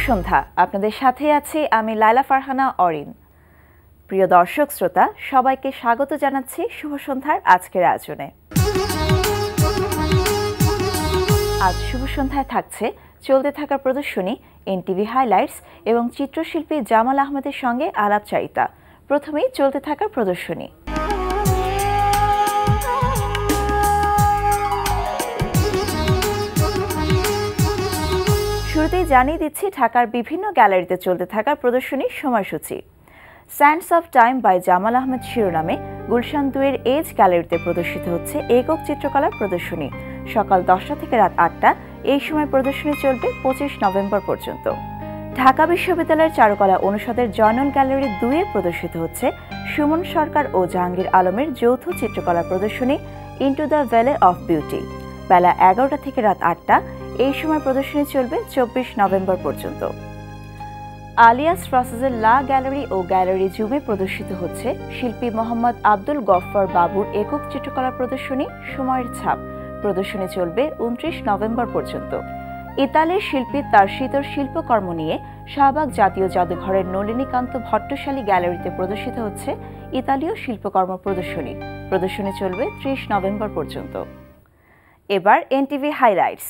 সন্ধ্যা, আপনাদের সাথে আছি আমি লাইলা ফারহানা অরিন। প্রিয় দর্শক শ্রোতা, সবাইকে স্বাগত জানাচ্ছি শুভ সন্ধ্যার আজকের আয়োজনে। আজ শুভ সন্ধ্যায় থাকছে চলতে থাকা প্রদর্শনী, এনটিভি হাইলাইটস এবং চিত্রশিল্পী জামাল আহমেদের সঙ্গে আলাপচারিতা। প্রথমেই চলতে থাকা প্রদর্শনী। শুরুতেই জানিয়ে দিচ্ছি ঢাকার বিভিন্ন গ্যালারিতে চলতে থাকা প্রদর্শনীর সময়সূচি। Sands of time by Jamal Ahmed শিরোনামে গুলশান 2-এর এজ গ্যালারিতে প্রদর্শিত হচ্ছে একক চিত্রকলার প্রদর্শনী। সকাল 10টা থেকে রাত 8টা এই সময় প্রদর্শনী চলবে 25 নভেম্বর পর্যন্ত। ঢাকা বিশ্ববিদ্যালয়ের চারুকলা অনুষদের জয়নুল গ্যালারি 2-এ প্রদর্শিত হচ্ছে সুমন সরকার ও জাহাঙ্গীর আলমের যৌথ চিত্রকলা প্রদর্শনী into the valley of beauty. বেলা 11টা থেকে রাত 8টা এই সময় প্রদর্শনী চলবে 24 নভেম্বর পর্যন্ত। আলিয়াস ফ্রসেসের লা গ্যালারি ও গ্যালারি জুমে প্রদর্শিত হচ্ছে শিল্পী মোহাম্মদ আব্দুল গফফর বাবুর একক চিত্রকলা প্রদর্শনী সময়ের ছাপ। প্রদর্শনী চলবে 29 নভেম্বর পর্যন্ত। ইতালির শিল্পী তার শীতর শিল্পকর্ম নিয়ে শাহবাগ জাতীয় জাদুঘরের নলিনীকান্ত ভট্টশালী গ্যালারিতে প্রদর্শিত হচ্ছে ইতালীয় শিল্পকর্ম প্রদর্শনী। প্রদর্শনী চলবে 30 নভেম্বর পর্যন্ত। এবার এনটিভি হাইলাইটস।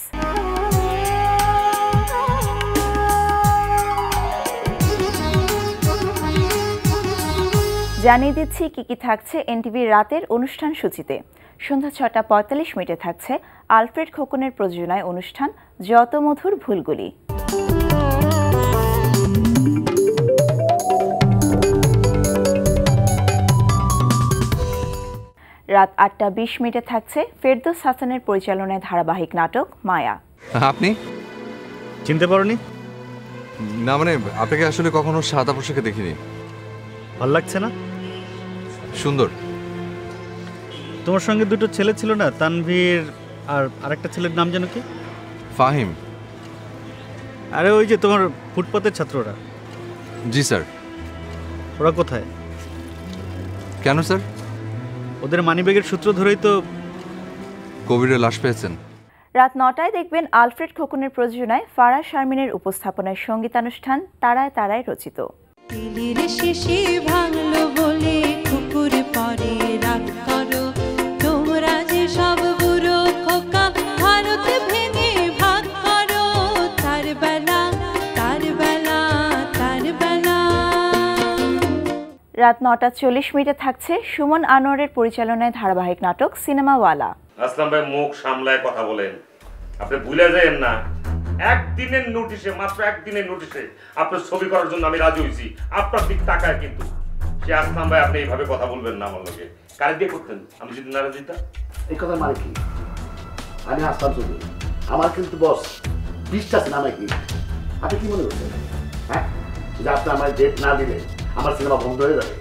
জানিয়ে দিচ্ছি কি থাকছে এনটিভি রাতের অনুষ্ঠান সূচিতে। সন্ধ্যা 6:45 থাকছে আলফ্রেড খোকনের প্রযোজনায় অনুষ্ঠান যত মধুর ভুলগুলি। রাত 8:20 থাকছে ফেরদৌস হাসানের পরিচালনায় ধারাবাহিক নাটক মায়া। আপনি চিনতে পারোনি? না, মানে আপনাকে আসলে কখনো সাদা পোশাকে দেখিনি। ভালো লাগছে না? সুন্দর। তোমার সঙ্গে দুটো ছেলে ছিল না, তানভীর আর আরেকটা ছেলের নাম যেন কি? ফাহিম। আরে ওই যে তোমার ফুটপাতের ছাত্ররা। জি স্যার। ওরা কোথায়? কেন স্যার? ওদের মানিব্যাগের সূত্র ধরেই তো কবিরের লাশ পেয়েছেন। রাত 9টায় দেখবেন আলফ্রেড খোকনের প্রযোজনায় ফারাহ শারমিনের উপস্থাপনায় সঙ্গীতানুষ্ঠান তারায় তারায় রচিত। রাত 9:40 থাকছে সুমন আনোয়ারের পরিচালনায় ধারাবাহিক নাটক সিনেমাওয়ালা। আসলাম ভাই, মুখ সামলায় কথা বলেন। আপনি ভুলে যাবেন না, একদিনের নোটিশে, মাত্র একদিনের নোটিশে আপনার ছবি করার জন্য আমি রাজি হয়েছি। আপনার দিক তাকায় কিন্তু সে আসলাম ভাই, আপনি এইভাবে কথা বলবেন না আমার লগে। কারে দিয়ে করতেন আমি যদি নারাজ দিতাম? এই কথা মানে কি? আমি আসলাম চৌধুরী, আমার কিন্তু বস বিশ্বাস নামে কি? আপনি কি মনে করছেন হ্যাঁ, যে আপনি আমার ডেট না দিলে আমার সিনেমা বন্ধ হয়ে যাবে?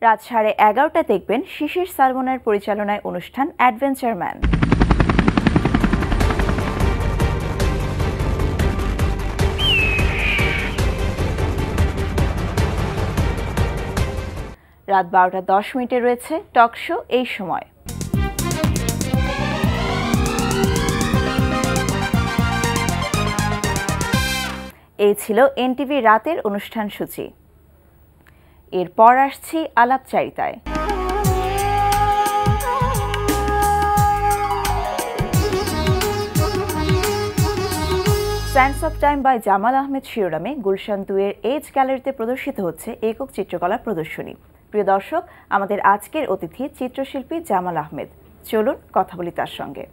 রাত 11:30 দেখবেন শিশির সালমনের পরিচালনায় অনুষ্ঠান অ্যাডভেঞ্চার ম্যান। রাত 12:10 রয়েছে টক শো এই সময়। এই ছিল এনটিভি রাতের অনুষ্ঠান সূচি। এরপর আসছি আলাপচারিতায়। Sands of time by Jamal Ahmed শিরোনামে গুলশান 2-এর এজ গ্যালারিতে প্রদর্শিত হচ্ছে একক চিত্রকলা প্রদর্শনী। প্রিয় দর্শক, আমাদের আজকের অতিথি চিত্রশিল্পী জামাল আহমেদ। চলুন কথা বলি তার সঙ্গে।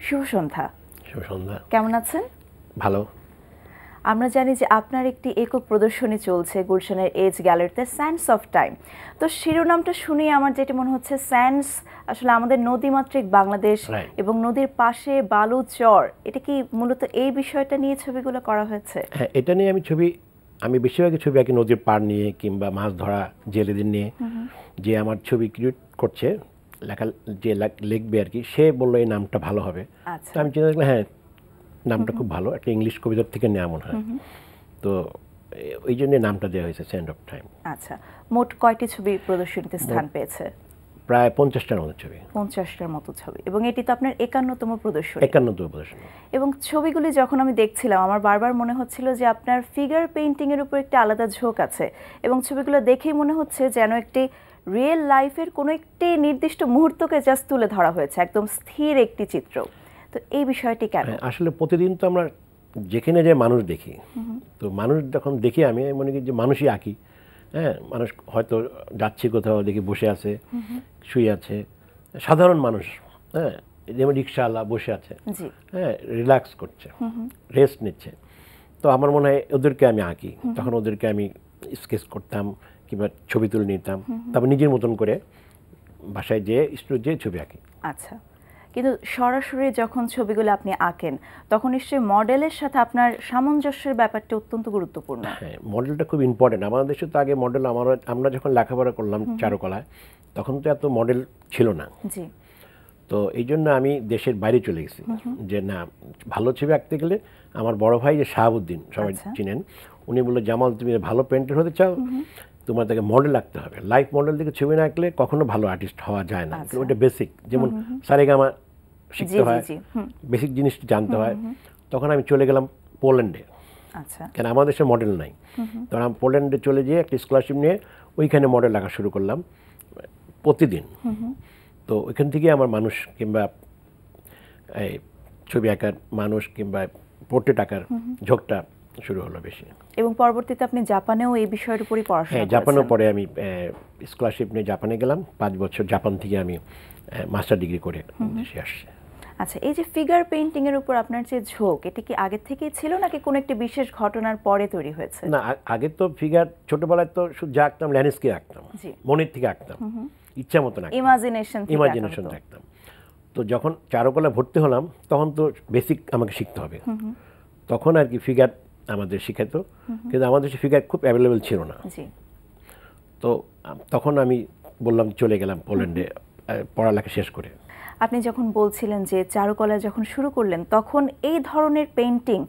শুভ সন্ধ্যা। শুভ সন্ধ্যা। কেমন আছেন? ভালো। আমরা জানি যে আপনার একটি একক প্রদর্শনী চলছে গুলশানের এজ গ্যালারিতে, স্যান্ডস অফ টাইম। তো শিরোনামটা শুনে আমার যেটা মনে হচ্ছে, স্যান্ডস আসলে আমাদের নদীমাতৃক বাংলাদেশ এবং নদীর পাশে বালু চর, এটা কি মূলত এই বিষয়টা নিয়ে ছবিগুলো করা হয়েছে? হ্যাঁ, এটা নিয়ে আমি বেশিরভাগই ছবি আঁকি নদীর পাড় নিয়ে কিংবা মাছ ধরা জেলেদের নিয়ে। যে আমার ছবি ক্রিয়েট করছে, লেখা যে লিখবে আর কি, সে বললো এই নামটা ভালো হবে। তো আমি চিন্তা করলাম হ্যাঁ, নামটা খুব ভালো, একটা ইংলিশ কবিতার থেকে নেওয়া মনে হয়, তো ওই জন্য নামটা দেওয়া হয়েছে স্যান্ড অফ টাইম। আচ্ছা, মোট কয়টি ছবি প্রদর্শনীতে স্থান পেয়েছে? প্রায় 50টার মতো ছবি। 50টার মতো ছবি, এবং এটি তো আপনার 51তম প্রদর্শনী। 51তম প্রদর্শনী। এবং ছবিগুলি যখন আমি দেখছিলাম আমার বারবার মনে হচ্ছিল যে আপনার ফিগার পেইন্টিং এর উপর একটা আলাদা ঝোঁক আছে, এবং ছবিগুলো দেখেই মনে হচ্ছে যেন একটি রিয়েল লাইফের কোনো একটি নির্দিষ্ট মুহূর্তকে জাস্ট তুলে ধরা হয়েছে, একদম স্থির একটি চিত্র। তো এই বিষয়টি কেন? আসলে প্রতিদিন তো আমরা যেখানে যে মানুষ দেখি, তো মানুষ যখন দেখি আমি মনে করি যে মানুষই আঁকি। হ্যাঁ, মানুষ হয়তো যাচ্ছে কোথাও দেখি বসে আছে, শুয়ে আছে, সাধারণ মানুষ। হ্যাঁ, যেমন রিক্সাওয়ালা বসে আছে, হ্যাঁ, রিল্যাক্স করছে, রেস্ট নিচ্ছে। তো আমার মনে হয় ওদেরকে আমি আঁকি। তখন ওদেরকে আমি স্কেচ করতাম কিংবা ছবি তুলে নিতাম, তারপর নিজের মতন করে বাসায় যেয়ে স্টুডিও যেয়ে ছবি আঁকি। আচ্ছা, কিন্তু সরাসরি যখন ছবিগুলো আপনি আঁকেন তখন নিশ্চয়ই মডেলের সাথে আপনার সামঞ্জস্যের ব্যাপারটা অত্যন্ত গুরুত্বপূর্ণ। হ্যাঁ, মডেলটা খুব ইম্পর্টেন্ট। আমাদের দেশে তো আগে মডেল আমরা যখন লেখাপড়া করলাম চারুকলায়, তখন তো এত মডেল ছিল না। জি। তো এই জন্য আমি দেশের বাইরে চলে গেছি, যে না, ভালো ছবি আঁকতে গেলে আমার বড় ভাই যে শাহাবুদ্দিন, সবাই চিনেন, উনি বললো জামাল তুমি ভালো পেন্টার হতে চাও, তোমার তাকে মডেল আঁকতে হবে। লাইভ মডেল থেকে ছবি না আঁকলে কখনো ভালো আর্টিস্ট হওয়া যায় না। ওটা বেসিক, যেমন সারেগামা শিখতে হয়, বেসিক জিনিসটা জানতে হয়। তখন আমি চলে গেলাম পোল্যান্ডে। আচ্ছা। কেন আমাদের দেশে মডেল নাই, তখন আমি পোল্যান্ডে চলে গিয়ে একটা স্কলারশিপ নিয়ে ওইখানে মডেল আঁকা শুরু করলাম প্রতিদিন। তো ওইখান থেকে আমার মানুষ কিংবা এই ছবি আঁকার মানুষ কিংবা পোর্ট্রেট আঁকার ঝোঁকটা শুরু হলো বেশি। এবং পরবর্তীতে আপনি জাপানেও এই বিষয়ের উপরই পড়াশোনা করেছেন। হ্যাঁ, জাপানেও পরে আমি স্কলারশিপ নিয়ে জাপানে গেলাম। 5 বছর জাপান থেকে আমি মাস্টার ডিগ্রি করে দেশে আসছি। আচ্ছা, এই যে ফিগার পেইন্টিং এর উপর আপনার যে ঝোঁক, এটা কি আগে থেকেই ছিল নাকি কোনো একটি বিশেষ ঘটনার পরে তৈরি হয়েছে? না, আগে তো ফিগার ছোটবেলায় তো শুধু যা আঁকতাম ল্যান্ডস্কেপ আঁকতাম, মনের থেকে আঁকতাম, ইচ্ছা মতো না, ইমাজিনেশন আঁকতাম। তো যখন চারুকলা ভর্তি হলাম তখন তো বেসিক আমাকে শিখতে হবে। তখন আর কি ফিগার আমাদের শিখাতো, কিন্তু আমাদের ফিগার খুব অ্যাভেলেবেল ছিল না। তো তখন আমি বললাম চলে গেলাম পোল্যান্ডে পড়ালেখা শেষ করে। আপনি যখন বলছিলেন যে চারুকলা যখন শুরু করলেন তখন এই ধরনের পেইন্টিং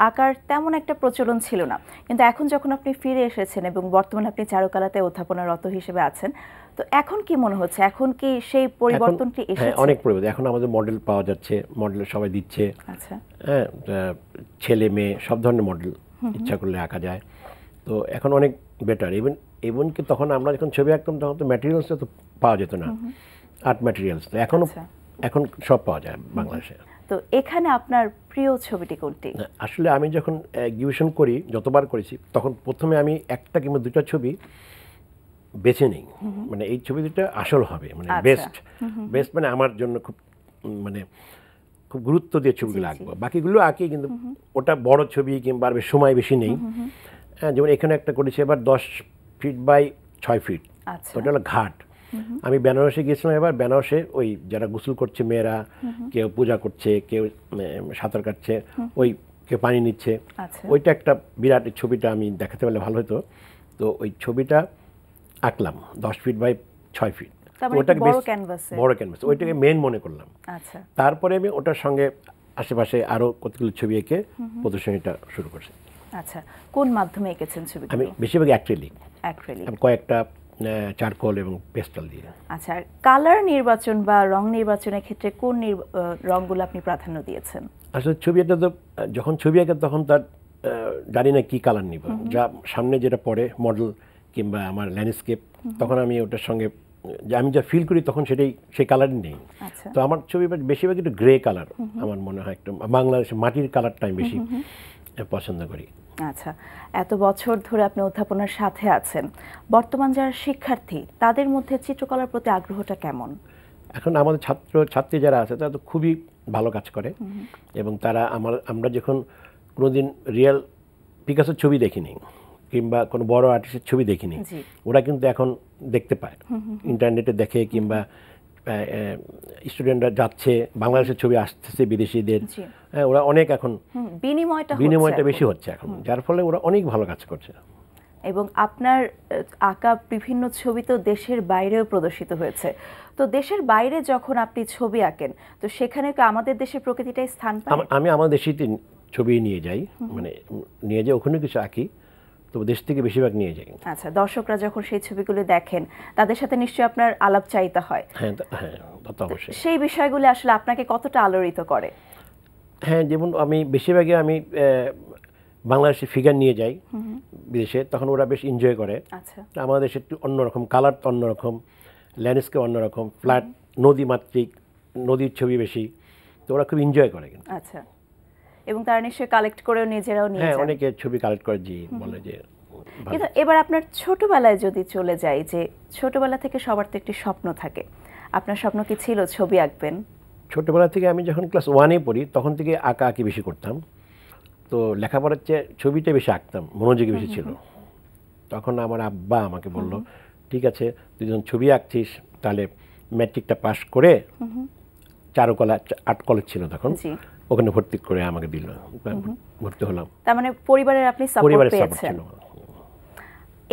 আঁকার তেমন একটা প্রচলন ছিল না, কিন্তু এখন যখন আপনি ফিরে এসেছেন এবং বর্তমানে আপনি চারুকলাতে অধ্যাপনারত হিসেবে আছেন, তো এখন কি মনে হচ্ছে, এখন কি সেই পরিবর্তনটি এসেছে? অনেক পরিবর্তন। এখন আমাদের মডেল পাওয়া যাচ্ছে, মডেল সবাই দিচ্ছে। আচ্ছা। হ্যাঁ, ছেলে মেয়ে সব ধরনের মডেল ইচ্ছা করলে আঁকা যায়। তো এখন অনেক বেটার। ইভেন কি তখন আমরা যখন ছবি আঁকতাম তখন তো ম্যাটেরিয়ালসটা তো পাওয়া যেত না, আর্ট ম্যাটেরিয়ালস। এখন সব পাওয়া যায় বাংলাদেশে। তো এখানে আপনার প্রিয় ছবিটি কোনটি? আসলে আমি যখন এক্সিবিশন করি, যতবার করেছি, তখন প্রথমে আমি একটা কিংবা দুটো ছবি বেছে নিই, মানে এই ছবি দুটো আসল হবে, মানে বেস্ট মানে আমার জন্য খুব গুরুত্ব দিয়ে ছবিগুলো আঁকবো। বাকিগুলো আঁকি, কিন্তু ওটা বড় ছবি কিংবা সময় বেশি নেই। হ্যাঁ, যেমন এখানে একটা করেছি এবার 10 ফিট বাই 6 ফিট, ওটা হলো ঘাট। আমি বেনারসে গিয়েছিলাম এবার। বেনারসে ওই যারা গোসল করছে মেয়েরা, কেউ পূজা করছে, কেউ সাঁতার কাটছে, ওই কেউ পানি নিচ্ছে, ওইটা একটা বিরাট ছবিটা আমি দেখাতে পারলে ভালো হতো। তো ওই ছবিটা আঁকলাম 10 ফিট বাই 6 ফিট। ওটাকে বড় ক্যানভাস, ওইটাকে মেন মনে করলাম। তারপরে আমি ওটার সঙ্গে আশেপাশে আরো কতগুলো ছবি এঁকে প্রদর্শনীটা শুরু করছি। আচ্ছা, কোন মাধ্যমে এঁকেছেন ছবিগুলো? আমি বেশিরভাগ অ্যাক্রিলিক, কয়েকটা চারকোল এবং পেস্টাল দিয়ে। আচ্ছা, কালার নির্বাচন বা রং নির্বাচনের ক্ষেত্রে কোন রংগুলো আপনি প্রাধান্য দিয়েছেন? আসলে ছবিটা তো যখন ছবি আঁকে তখন তার জানি না কি কালার নিব, যা সামনে যেটা পড়ে মডেল কিংবা আমার ল্যান্ডস্কেপ, তখন আমি ওটার সঙ্গে আমি যা ফিল করি তখন সেই কালারই নেই। তো আমার ছবি বেশিরভাগ একটু গ্রে কালার, আমার মনে হয় একটু বাংলাদেশের মাটির কালারটা আমি বেশি পছন্দ করি। আচ্ছা, এত বছর ধরে আপনি অধ্যাপনার সাথে আছেন, বর্তমান যারা শিক্ষার্থী তাদের মধ্যে চিত্রকলার প্রতি আগ্রহটা কেমন? এখন আমাদের ছাত্রী যারা আছে তারা তো খুবই ভালো কাজ করে, এবং তারা আমরা যখন কোনোদিন রিয়েল পিকাসোর ছবি দেখিনি কিংবা কোনো বড় আর্টিস্টের ছবি দেখিনি, ওরা কিন্তু এখন দেখতে পায়, ইন্টারনেটে দেখে, কিংবা স্টুডেন্টরা যাচ্ছে, বাংলাদেশের ছবি আসতেছে বিদেশিদের, ওরা অনেক এখন বিনিময়টা বেশি হচ্ছে এখন, যার ফলে ওরা অনেক ভালো কাজ করছে। এবং আপনার আঁকা বিভিন্ন ছবি তো দেশের বাইরেও প্রদর্শিত হয়েছে, তো দেশের বাইরে যখন আপনি ছবি আঁকেন তো সেখানে কি আমাদের দেশের প্রকৃতিটাই স্থান পায়? আমি আমার দেশেই ছবি নিয়ে যাই, মানে নিয়ে যাই, ওখানে কিছু আঁকি, তো দেশ থেকে বেশিরভাগ নিয়ে যাই। আচ্ছা, দর্শকরা যখন সেই ছবিগুলো দেখেন তাদের সাথে নিশ্চয়ই আপনার আলাপ চাইতে হয়। হ্যাঁ হ্যাঁ, তা তো অবশ্যই। সেই বিষয়গুলো আসলে আপনাকে কতটা আলোড়িত করে? হ্যাঁ, যেমন আমি বেশিরভাগই আমি বাংলাদেশে ফিগার নিয়ে যাই বিদেশে, তখন ওরা বেশ এনজয় করে। আচ্ছা, আমাদের দেশে একটু অন্যরকম, কালার তো অন্যরকম, ল্যান্ডস্কেপ অন্যরকম, ফ্ল্যাট, নদীমাতৃক, নদীর ছবি বেশি, তো ওরা খুব এনজয় করে কিন্তু। আচ্ছা, এবং তারা নিশ্চয়ই কালেক্ট করেও নিজেরাও নিয়ে হ্যাঁ, যান। অনেকে ছবি কালেক্ট করে, জি বলে যে ভালো। কিন্তু এবার আপনার ছোটবেলায় যদি চলে যাই, যে ছোটবেলা থেকে সবার তো একটি স্বপ্ন থাকে, আপনার স্বপ্ন কি ছিল ছবি আঁকবেন? ছোটোবেলা থেকে আমি যখন ক্লাস 1-এ পড়ি তখন থেকে আঁকা আঁকি বেশি করতাম, তো লেখাপড়ার চেয়ে ছবিটা বেশি আঁকতাম, মনোযোগী বেশি ছিল। তখন আমার আব্বা আমাকে বলল, ঠিক আছে তুই যখন ছবি আঁকছিস তাহলে ম্যাট্রিকটা পাস করে চারুকলা আর্ট কলেজ ছিল তখন, জি, ওখানে ভর্তি করে আমাকে দিল, ভর্তি হলাম। তার মানে পরিবারের আপনি সাপোর্ট পরিবারের সাপোর্ট পেয়েছেন। ছিল।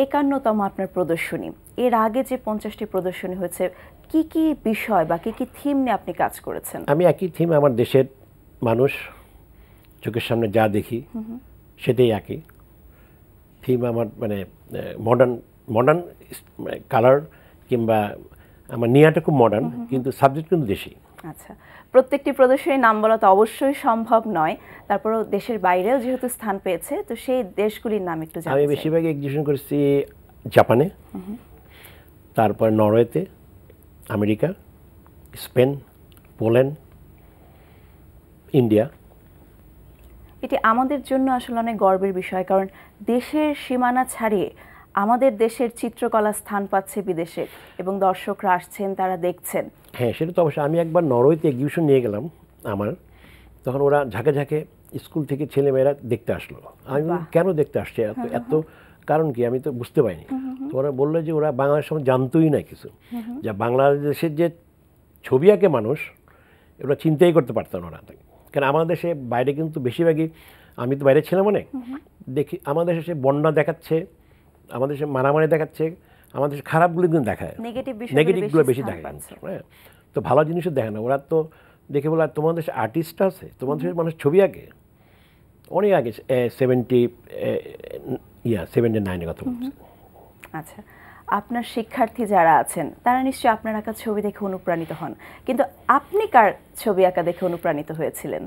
51তম আপনার প্রদর্শনী, এর আগে যে 50টি প্রদর্শনী হয়েছে, কি কি বিষয় বা কি কি থিম নিয়ে আপনি কাজ করেছেন? আমি একই থিম, আমার দেশের মানুষ, চোখের সামনে যা দেখি সেটাই আঁকি। থিম আমার মানে মডার্ন কালার, কিংবা আমার নিয়াটা খুব মডার্ন, কিন্তু সাবজেক্ট কিন্তু দেশি। আচ্ছা, প্রত্যেকটি প্রদর্শনীর নাম বলা তো অবশ্যই সম্ভব নয়, তারপরেও দেশের বাইরেও যেহেতু স্থান পেয়েছে, তো সেই দেশগুলির নাম একটু জানতে আমি চাই। বেশিরভাগ এক্সিবিশন করেছি জাপানে, তারপর নরওয়েতে, আমেরিকা, স্পেন, পোল্যান্ড, ইন্ডিয়া। এটি আমাদের জন্য আসলে অনেক গর্বের বিষয়, কারণ দেশের সীমানা ছাড়িয়ে আমাদের দেশের চিত্রকলা স্থান পাচ্ছে বিদেশে, এবং দর্শকরা আসছেন, তারা দেখছেন। হ্যাঁ, সেটা তো অবশ্যই। আমি একবার নরওয়েতে এক্সিবিশন নিয়ে গেলাম আমার, তখন ওরা ঝাঁকে ঝাঁকে স্কুল থেকে ছেলেমেয়েরা দেখতে আসলো। আমি বললাম, কেন দেখতে আসছে এত কারণ কি, আমি তো বুঝতে পারিনি। তো ওরা বললো যে ওরা বাংলাদেশ সম্বন্ধে জানতোই না কিছু, যা বাংলাদেশের যে ছবি আঁকে মানুষ, ওরা চিন্তাই করতে পারতাম না ওরা। কারণ আমাদের দেশে বাইরে কিন্তু বেশিরভাগই, আমি তো বাইরে ছিলাম অনেক, দেখি আমাদের দেশে বন্যা দেখাচ্ছে, আমাদের দেশে মারামারি দেখাচ্ছে, আমাদের দেশে খারাপগুলো কিন্তু দেখায়, নেগেটিভগুলো বেশি দেখায়। হ্যাঁ, তো ভালো জিনিসও দেখে না ওরা। তো দেখে বলে, তোমাদের দেশে আর্টিস্ট আছে, তোমাদের দেশের মানুষ ছবি আঁকে। অনেক আগে 79-এর কথা বলছে। আচ্ছা, আপনার শিক্ষার্থী যারা আছেন তারা নিশ্চয়ই আপনার আঁকা ছবি দেখে অনুপ্রাণিত হন, কিন্তু আপনি কার ছবি আঁকা দেখে অনুপ্রাণিত হয়েছিলেন?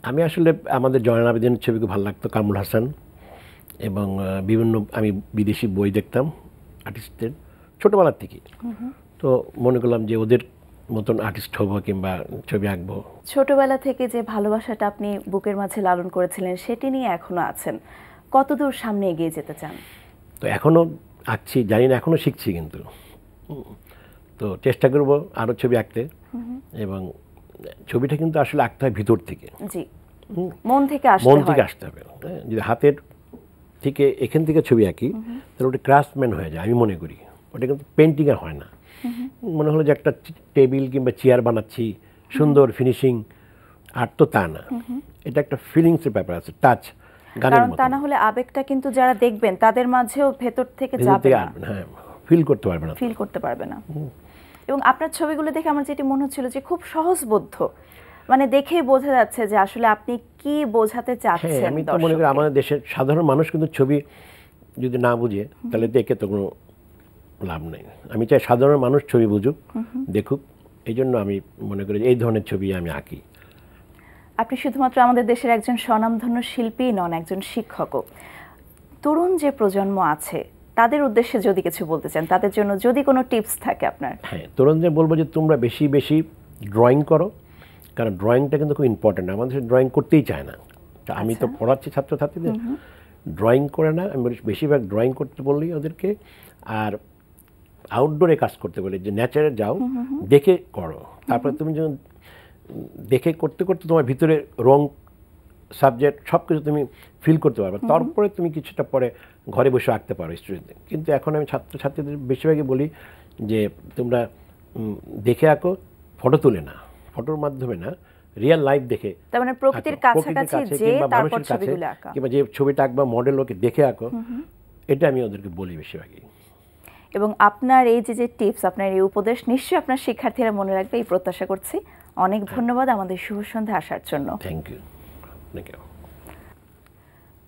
আমি আসলে আমাদের জয়নাল আবেদিনের ছবি খুব ভালো লাগতো, কামরুল হাসান, এবং বিভিন্ন আমি বিদেশি বই দেখতাম আর্টিস্টদের ছোটোবেলার থেকে। তো মনে করলাম যে ওদের মতন আর্টিস্ট হবো কিংবা ছবি আঁকবো। ছোটবেলা থেকে যে ভালোবাসাটা আপনি বুকের মাঝে লালন করেছিলেন, সেটি নিয়ে এখনো আছেন, কতদূর সামনে এগিয়ে যেতে চান? তো এখনও আঁকছি, জানি না, এখনও শিখছি, কিন্তু তো চেষ্টা করব আরও ছবি আঁকতে। এবং ছবিটা কিন্তু আসলে আঁকতে হয় ভিতর থেকে, জি, মন থেকে আসতে হবে। যদি হাতের থেকে এখান থেকে ছবি আঁকি তাহলে ওটা ক্রাফটম্যান হয়ে যায়, আমি মনে করি। ওটা কিন্তু পেন্টিং আর হয় না। মনে হলো যে একটা টেবিল কিংবা চেয়ার বানাচ্ছি, সুন্দর ফিনিশিং, আর তো তা না। এটা একটা ফিলিংসের ব্যাপার আছে, টাচ, গানের কারণ মতো। তা না হলে আবেগটা কিন্তু যারা দেখবেন তাদের মাঝেও ভেতর থেকে যাবে না, হ্যাঁ, ফিল করতে পারবে না, ফিল করতে পারবে না। এবং আপনার ছবিগুলো দেখে আমার যেটি মনে হচ্ছিল যে খুব সহজবোধ্য, মানে দেখেই বোঝা যাচ্ছে যে আসলে আপনি কি বোঝাতে চাচ্ছেন। আমি তো মনে করি আমাদের দেশের সাধারণ মানুষ কিন্তু ছবি যদি না বুঝে তাহলে দেখে তো কোনো লাভ নেই। আমি চাই সাধারণ মানুষ ছবি বুঝুক, দেখুক। এই জন্য আমি মনে করি এই ধরনের ছবি আমি আঁকি। আপনি শুধুমাত্র আমাদের দেশের একজন স্বনামধন্য শিল্পী নন, একজন শিক্ষকও। তরুণ যে প্রজন্ম আছে তাদের উদ্দেশ্যে যদি কিছু বলতে চান, তাদের জন্য যদি কোনো টিপস থাকে আপনার? হ্যাঁ, তরুণদের বলবো যে তোমরা বেশি বেশি ড্রয়িং করো, কারণ ড্রয়িংটা কিন্তু খুব ইম্পর্টেন্ট। আমাদের ড্রয়িং করতেই চায় না। তা আমি তো পড়াচ্ছি ছাত্রছাত্রীদের, ড্রয়িং করে না, আমি বেশিরভাগ ড্রয়িং করতে বললি ওদেরকে। আর আউটডোরে কাজ করতে বলি, যে ন্যাচারে যাও, দেখে করো। তারপরে তুমি যখন দেখে করতে করতে তোমার ভিতরে রং, সাবজেক্ট সব কিছু তুমি ফিল করতে পারবে, তারপরে তুমি কিছুটা পরে ঘরে বসে আঁকতে পারো স্টুডেন্টদের। কিন্তু এখন আমি ছাত্রছাত্রীদের বেশিরভাগই বলি যে তোমরা দেখে আঁকো, ফটো তুলে না, ফটোর মাধ্যমে না, রিয়েল লাইফ দেখে, তার মানে প্রকৃতির কাছাকাছি যে তারপর ছবিগুলো আঁকা, কিংবা যে ছবিটা আঁকবা মডেল ওকে দেখে আঁকো, এটা আমি ওদেরকে বলি বেশিরভাগই। এবং আপনার এই যে টিপস, আপনার এই উপদেশ নিশ্চয়ই আপনার শিক্ষার্থীরা মনে রাখবে, এই প্রত্যাশা করছি। অনেক ধন্যবাদ আমাদের শুভ সন্ধ্যা আসার জন্য। Thank you.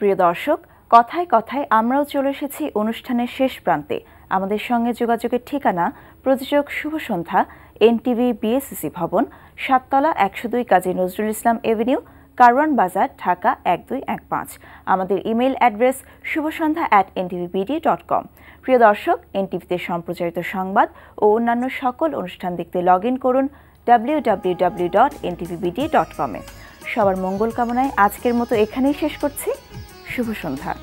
প্রিয় দর্শক, কথায় কথায় আমরাও চলে এসেছি অনুষ্ঠানের শেষ প্রান্তে। আমাদের সঙ্গে যোগাযোগের ঠিকানা প্রযোজক শুভ সন্ধ্যা, এনটিভি বিএসসিসি ভবন, ৭ তলা ১০২ কাজী নজরুল ইসলাম এভিনিউ, কারওয়ান বাজার, ঢাকা ১২১৫। আমাদের ইমেইল অ্যাড্রেস shubhasandha@ntvbd.com। প্রিয় দর্শক, এনটিভিতে সম্প্রচারিত সংবাদ ও অন্যান্য সকল অনুষ্ঠান দেখতে লগ ইন করুন www.ntvbd.com-এ। সবার মঙ্গল কামনায় আজকের মতো এখানেই শেষ করছি। শুভ সন্ধ্যা।